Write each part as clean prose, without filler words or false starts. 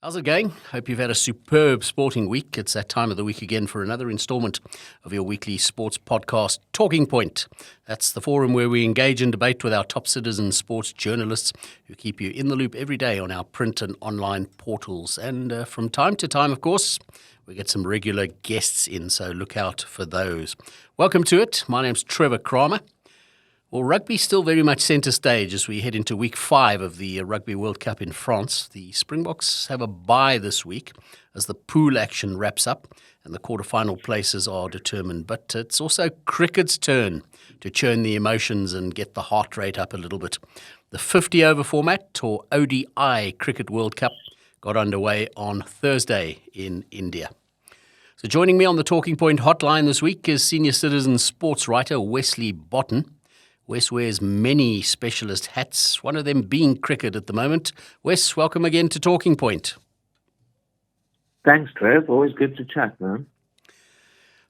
How's it going? Hope you've had a superb sporting week. It's that time of the week again for another installment of your weekly sports podcast, Talking Point. That's the forum where we engage in debate with our top citizen sports journalists who keep you in the loop every day on our print and online portals. And from time to time, of course, we get some regular guests in, so look out for those. Welcome to it. My name's Trevor Cramer. Well, rugby still very much centre stage as we head into week 5 of the Rugby World Cup in France. The Springboks have a bye this week as the pool action wraps up and the quarterfinal places are determined. But it's also cricket's turn to churn the emotions and get the heart rate up a little bit. The 50-over format, or ODI Cricket World Cup, got underway on Thursday in India. So joining me on the Talking Point hotline this week is senior citizen sports writer Wesley Botten. Wes wears many specialist hats, one of them being cricket at the moment. Wes, welcome again to Talking Point. Thanks, Trev. Always good to chat, man.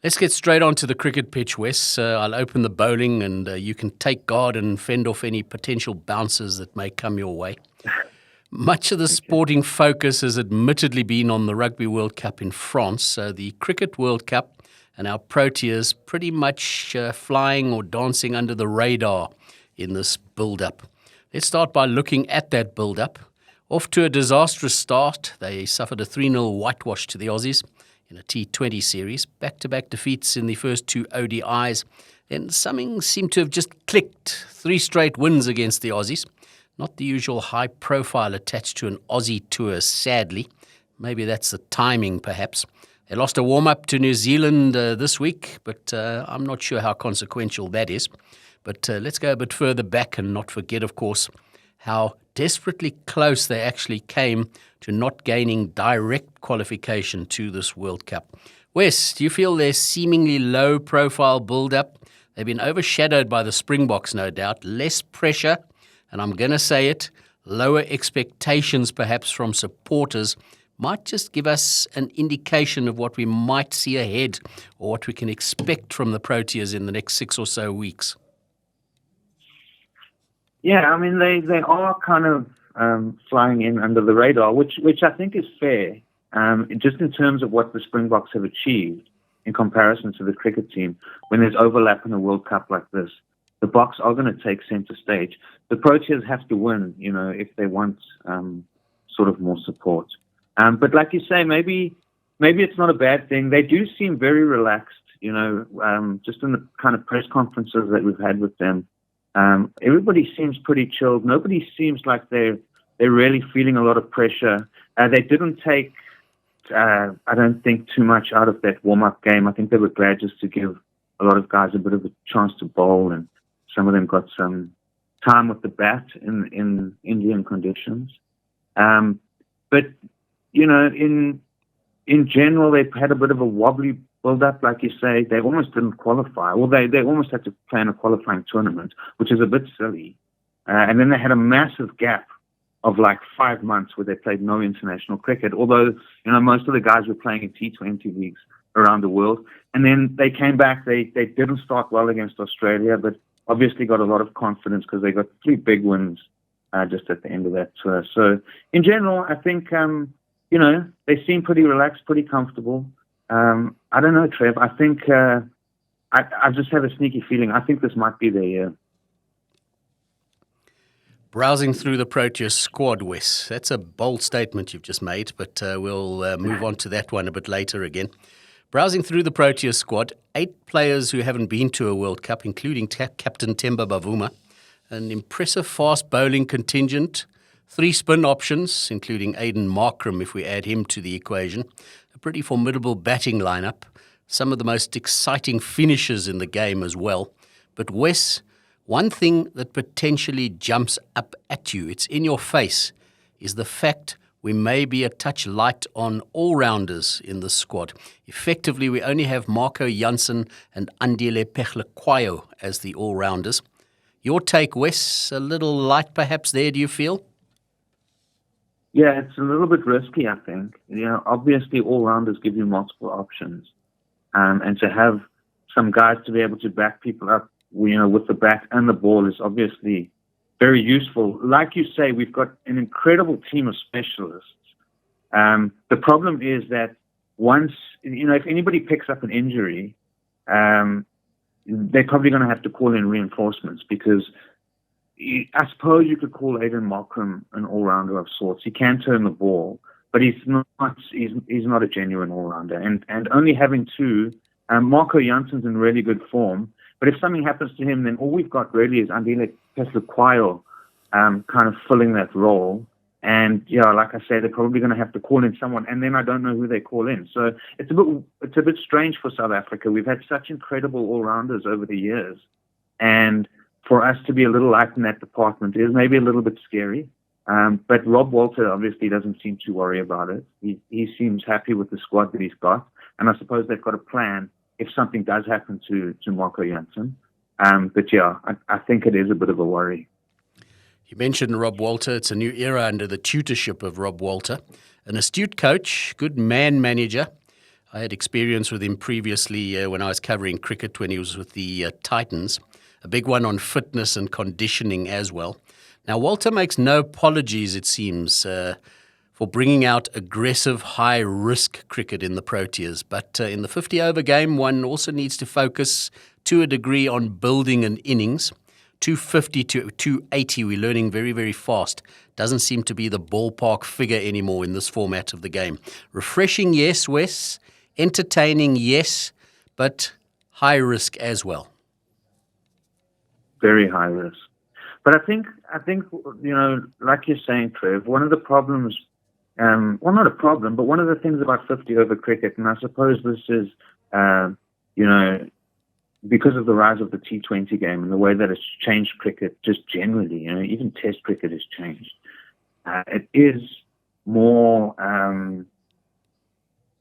Let's get straight on to the cricket pitch, Wes. I'll open the bowling and you can take guard and fend off any potential bouncers that may come your way. Much of the sporting focus has admittedly been on the Rugby World Cup in France, so the Cricket World Cup and our Proteas pretty much flying or dancing under the radar in this build-up. Let's start by looking at that build-up. Off to a disastrous start, they suffered a 3-0 whitewash to the Aussies in a T20 series, back-to-back defeats in the first 2 ODIs. Then something seemed to have just clicked, 3 straight wins against the Aussies. Not the usual high profile attached to an Aussie tour, sadly. Maybe that's the timing, perhaps. They lost a warm-up to New Zealand this week, but I'm not sure how consequential that is. But let's go a bit further back and not forget, of course, how desperately close they actually came to not gaining direct qualification to this World Cup. Wes, do you feel their seemingly low-profile build-up? They've been overshadowed by the Springboks, no doubt. Less pressure, and I'm going to say it, lower expectations perhaps from supporters might just give us an indication of what we might see ahead or what we can expect from the Proteas in the next 6 or so weeks. Yeah, I mean, they are kind of flying in under the radar, which I think is fair, just in terms of what the Springboks have achieved in comparison to the cricket team. When there's overlap in a World Cup like this, the Boks are going to take centre stage. The Proteas have to win, if they want sort of more support. But like you say, maybe it's not a bad thing. They do seem very relaxed, just in the kind of press conferences that we've had with them. Everybody seems pretty chilled. Nobody seems like they're really feeling a lot of pressure. They didn't take, I don't think, too much out of that warm-up game. I think they were glad just to give a lot of guys a bit of a chance to bowl, and some of them got some time with the bat in Indian conditions. But in general, they've had a bit of a wobbly build-up, like you say. They almost didn't qualify. Well, they almost had to play in a qualifying tournament, which is a bit silly. And then they had a massive gap of like 5 months where they played no international cricket, although, most of the guys were playing in T20 leagues around the world. And then they came back. They didn't start well against Australia, but obviously got a lot of confidence because they got 3 big wins just at the end of that tour. So in general, I think they seem pretty relaxed, pretty comfortable. I don't know, Trev. I think I just have a sneaky feeling. I think this might be their year. Browsing through the Proteas squad, Wes. That's a bold statement you've just made, but we'll move on to that one a bit later again. Browsing through the Proteas squad, 8 players who haven't been to a World Cup, including Captain Temba Bavuma, an impressive fast bowling contingent, 3 spin options, including Aidan Markram if we add him to the equation, a pretty formidable batting lineup, some of the most exciting finishes in the game as well. But Wes, one thing that potentially jumps up at you, it's in your face, is the fact we may be a touch light on all-rounders in the squad. Effectively, we only have Marco Jansen and Andile Pechlekwayo as the all-rounders. Your take, Wes, a little light perhaps there, do you feel? Yeah, it's a little bit risky, I think. Obviously all-rounders give you multiple options. And to have some guys to be able to back people up, with the bat and the ball is obviously very useful. Like you say, we've got an incredible team of specialists. The problem is that once, if anybody picks up an injury, they're probably going to have to call in reinforcements because I suppose you could call Aiden Markram an all-rounder of sorts. He can turn the ball, but he's not a genuine all-rounder. And only having two, Marco Janssen's in really good form, but if something happens to him, then all we've got really is Andile Pesluquayo kind of filling that role. And like I said, they're probably going to have to call in someone, and then I don't know who they call in. So it's a bit strange for South Africa. We've had such incredible all-rounders over the years, and for us to be a little light in that department is maybe a little bit scary. But Rob Walter obviously doesn't seem to worry about it. He seems happy with the squad that he's got, and I suppose they've got a plan if something does happen to Marco Jansen. But I think it is a bit of a worry. You mentioned Rob Walter. It's a new era under the tutorship of Rob Walter. An astute coach, good man manager. I had experience with him previously when I was covering cricket when he was with the Titans. A big one on fitness and conditioning as well. Now, Walter makes no apologies, it seems, for bringing out aggressive, high-risk cricket in the Proteas. But in the 50-over game, one also needs to focus to a degree on building an innings. 250 to 280, we're learning very, very fast. Doesn't seem to be the ballpark figure anymore in this format of the game. Refreshing, yes, Wes. Entertaining, yes, but high risk as well. Very high risk. But I think like you're saying, Trev, one of the problems, not a problem, but one of the things about 50-over cricket, and I suppose this is, because of the rise of the T20 game and the way that it's changed cricket just generally, even Test cricket has changed. It is more kind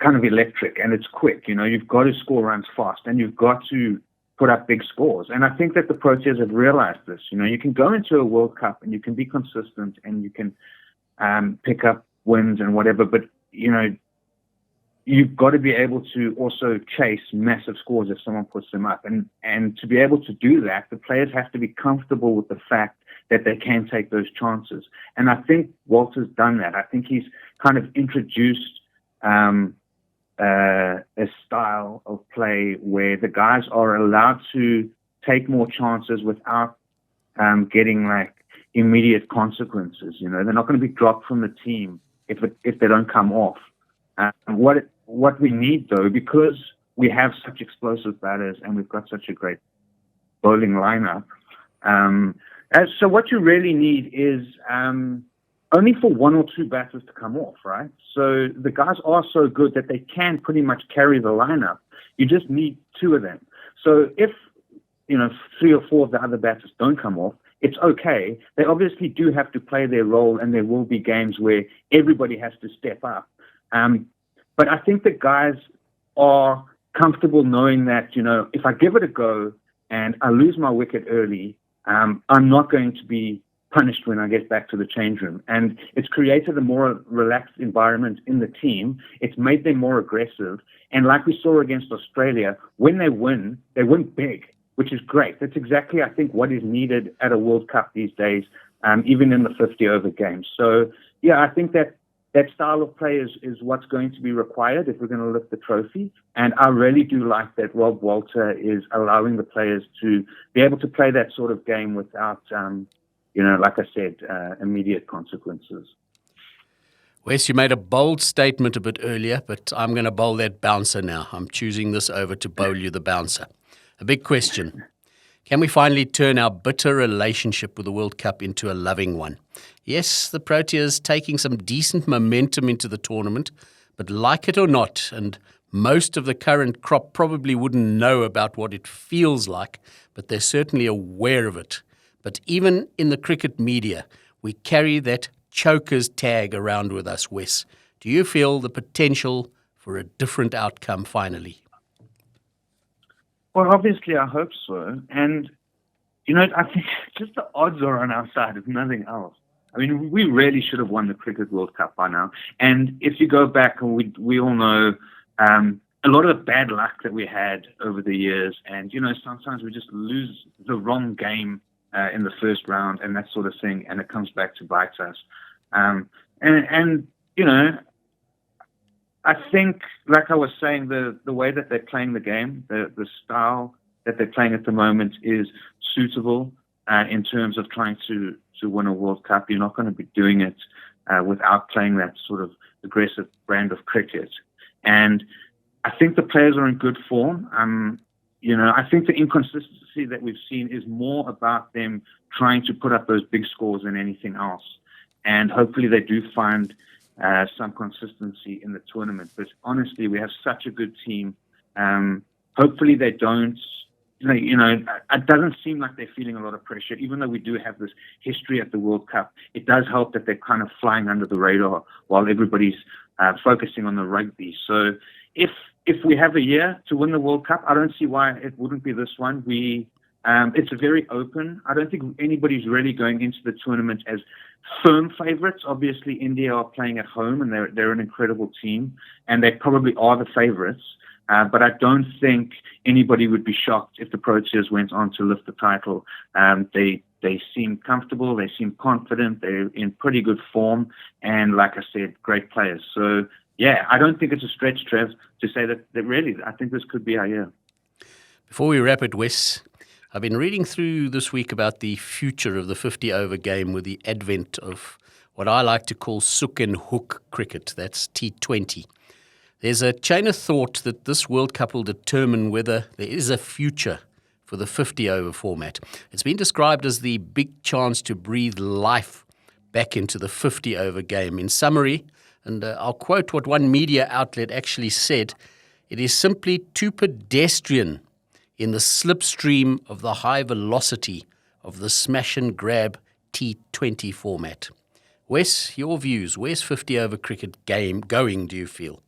of electric, and it's quick. You've got to score runs fast, and you've got to put up big scores. And I think that the Proteas have realized this. You can go into a World Cup and you can be consistent and you can pick up wins and whatever, but you've got to be able to also chase massive scores if someone puts them up. And to be able to do that, the players have to be comfortable with the fact that they can take those chances. And I think Walter's done that. I think he's kind of introduced a style of play where the guys are allowed to take more chances without getting immediate consequences. They're not going to be dropped from the team if they don't come off. What we need, though, because we have such explosive batters and we've got such a great bowling lineup, so what you really need is only for one or two batters to come off, right? So the guys are so good that they can pretty much carry the lineup. You just need two of them. So if three or four of the other batters don't come off, it's okay. They obviously do have to play their role, and there will be games where everybody has to step up. But I think the guys are comfortable knowing that, if I give it a go and I lose my wicket early, I'm not going to be punished when I get back to the change room. And it's created a more relaxed environment in the team. It's made them more aggressive. And like we saw against Australia, when they win big, which is great. That's exactly, I think, what is needed at a World Cup these days, even in the 50-over games. So, I think that style of play is what's going to be required if we're going to lift the trophy. And I really do like that Rob Walter is allowing the players to be able to play that sort of game without, like I said, immediate consequences. Wes, you made a bold statement a bit earlier, but I'm going to bowl that bouncer now. I'm choosing this over to bowl you the bouncer. A big question. Can we finally turn our bitter relationship with the World Cup into a loving one? Yes, the Proteas taking some decent momentum into the tournament, but like it or not, and most of the current crop probably wouldn't know about what it feels like, but they're certainly aware of it. But even in the cricket media, we carry that chokers tag around with us, Wes. Do you feel the potential for a different outcome finally? Well, obviously, I hope so. And, I think just the odds are on our side, if nothing else. I mean, we really should have won the Cricket World Cup by now. And if you go back, and we all know a lot of the bad luck that we had over the years, and, sometimes we just lose the wrong game in the first round and that sort of thing, and it comes back to bite us. I think, like I was saying, the way that they're playing the game, the style that they're playing at the moment is suitable in terms of trying to win a World Cup. You're not going to be doing it without playing that sort of aggressive brand of cricket. And I think the players are in good form. I think the inconsistency that we've seen is more about them trying to put up those big scores than anything else. And hopefully they do find some consistency in the tournament. But honestly, we have such a good team. Hopefully they don't, it doesn't seem like they're feeling a lot of pressure, even though we do have this history at the World Cup. It does help that they're kind of flying under the radar while everybody's focusing on the rugby. So if we have a year to win the World Cup, I don't see why it wouldn't be this one. It's very open. I don't think anybody's really going into the tournament as firm favorites. Obviously, India are playing at home, and they're an incredible team, and they probably are the favorites. But I don't think anybody would be shocked if the Proteas went on to lift the title. They seem comfortable, they seem confident, they're in pretty good form, and like I said, great players. So, yeah, I don't think it's a stretch, Trev, to say that really, I think this could be our year. Before we wrap it, Wes, I've been reading through this week about the future of the 50-over game with the advent of what I like to call sook and hook cricket. That's T20. There's a chain of thought that this World Cup will determine whether there is a future for the 50-over format. It's been described as the big chance to breathe life back into the 50-over game. In summary, and I'll quote what one media outlet actually said, it is simply too pedestrian in the slipstream of the high velocity of the smash and grab T20 format. Wes, your views. Where's 50-over cricket game going, do you feel?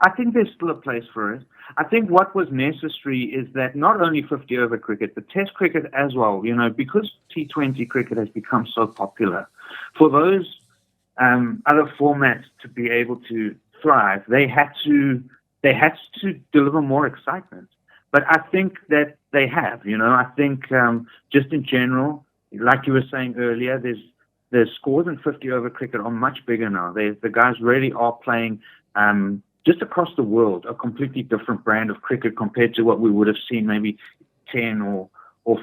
I think there's still a place for it. I think what was necessary is that not only 50-over cricket, but Test cricket as well, because T20 cricket has become so popular, for those other formats to be able to thrive, they had to deliver more excitement. But I think that they have, I think just in general, like you were saying earlier, the scores in 50-over cricket are much bigger now. The guys really are playing just across the world, a completely different brand of cricket compared to what we would have seen maybe 10 or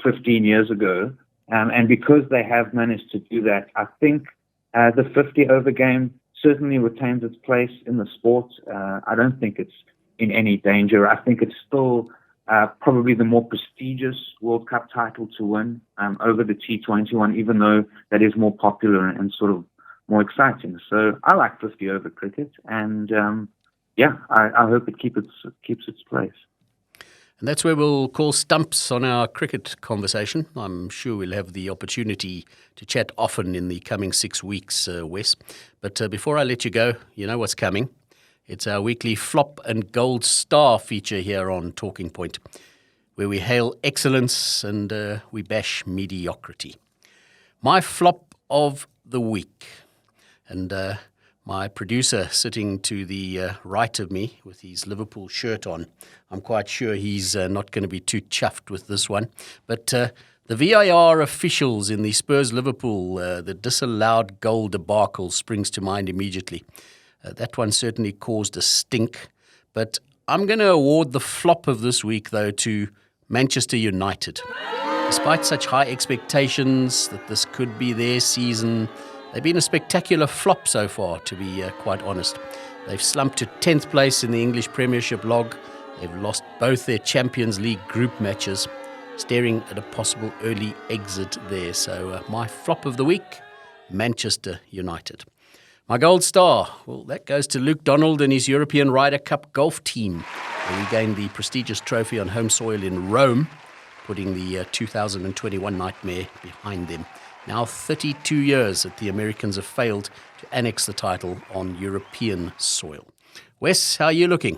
15 years ago. And because they have managed to do that, I think the 50-over game certainly retains its place in the sport. I don't think it's in any danger. I think it's still probably the more prestigious World Cup title to win over the T20 one, even though that is more popular and sort of more exciting. So I like 50-over cricket, and I hope it keeps its place. And that's where we'll call stumps on our cricket conversation. I'm sure we'll have the opportunity to chat often in the coming 6 weeks, Wes. But before I let you go, you know what's coming. It's our weekly Flop and Gold Star feature here on Talking Point, where we hail excellence and we bash mediocrity. My flop of the week, and my producer sitting to the right of me with his Liverpool shirt on, I'm quite sure he's not going to be too chuffed with this one. But the VAR officials in the Spurs-Liverpool, the disallowed goal debacle springs to mind immediately. That one certainly caused a stink. But I'm going to award the flop of this week, though, to Manchester United. Despite such high expectations that this could be their season, they've been a spectacular flop so far, to be quite honest. They've slumped to 10th place in the English Premiership log. They've lost both their Champions League group matches, staring at a possible early exit there. So my flop of the week, Manchester United. My gold star, well, that goes to Luke Donald and his European Ryder Cup golf team. They regained the prestigious trophy on home soil in Rome, putting the 2021 nightmare behind them. Now 32 years that the Americans have failed to annex the title on European soil. Wes, how are you looking?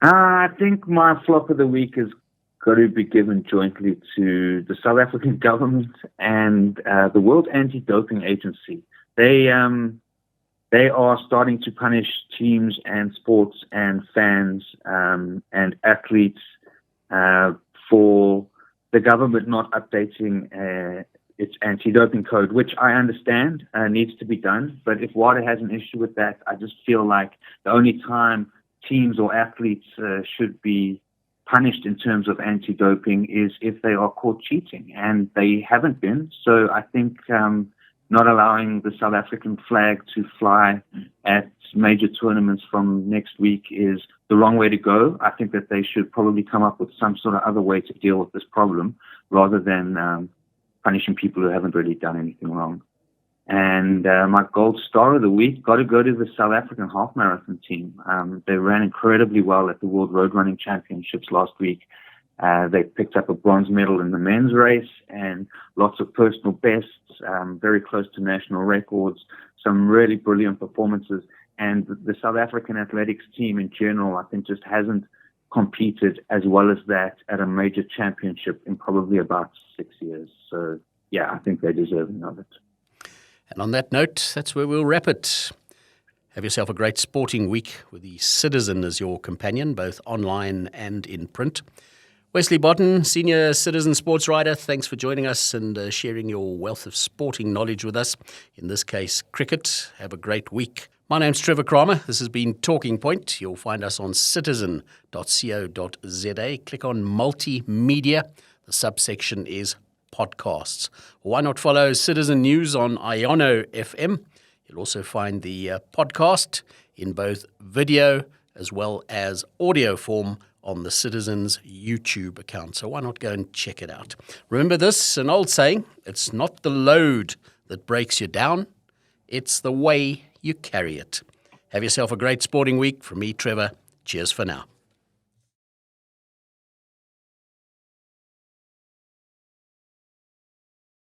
I think my flop of the week has got to be given jointly to the South African government and the World Anti-Doping Agency. They are starting to punish teams and sports and fans and athletes for the government not updating its anti-doping code, which I understand needs to be done. But if WADA has an issue with that, I just feel like the only time teams or athletes should be punished in terms of anti-doping is if they are caught cheating, and they haven't been. So I think not allowing the South African flag to fly at major tournaments from next week is the wrong way to go. I think that they should probably come up with some sort of other way to deal with this problem rather than punishing people who haven't really done anything wrong. And my gold star of the week got to go to the South African half marathon team. They ran incredibly well at the World Road Running Championships last week. They picked up a bronze medal in the men's race and lots of personal bests, very close to national records, some really brilliant performances. And the South African athletics team in general, I think, just hasn't competed as well as that at a major championship in probably about 6 years. So, yeah, I think they're deserving of it. And on that note, that's where we'll wrap it. Have yourself a great sporting week with the Citizen as your companion, both online and in print. Wesley Botten, Senior Citizen Sports Writer, thanks for joining us and sharing your wealth of sporting knowledge with us, in this case, cricket. Have a great week. My name's Trevor Cramer. This has been Talking Point. You'll find us on citizen.co.za. Click on Multimedia. The subsection is Podcasts. Why not follow Citizen News on Iono FM? You'll also find the podcast in both video as well as audio form on the Citizen's YouTube account. So why not go and check it out? Remember this, an old saying, it's not the load that breaks you down, it's the way you carry it. Have yourself a great sporting week. From me, Trevor. Cheers for now.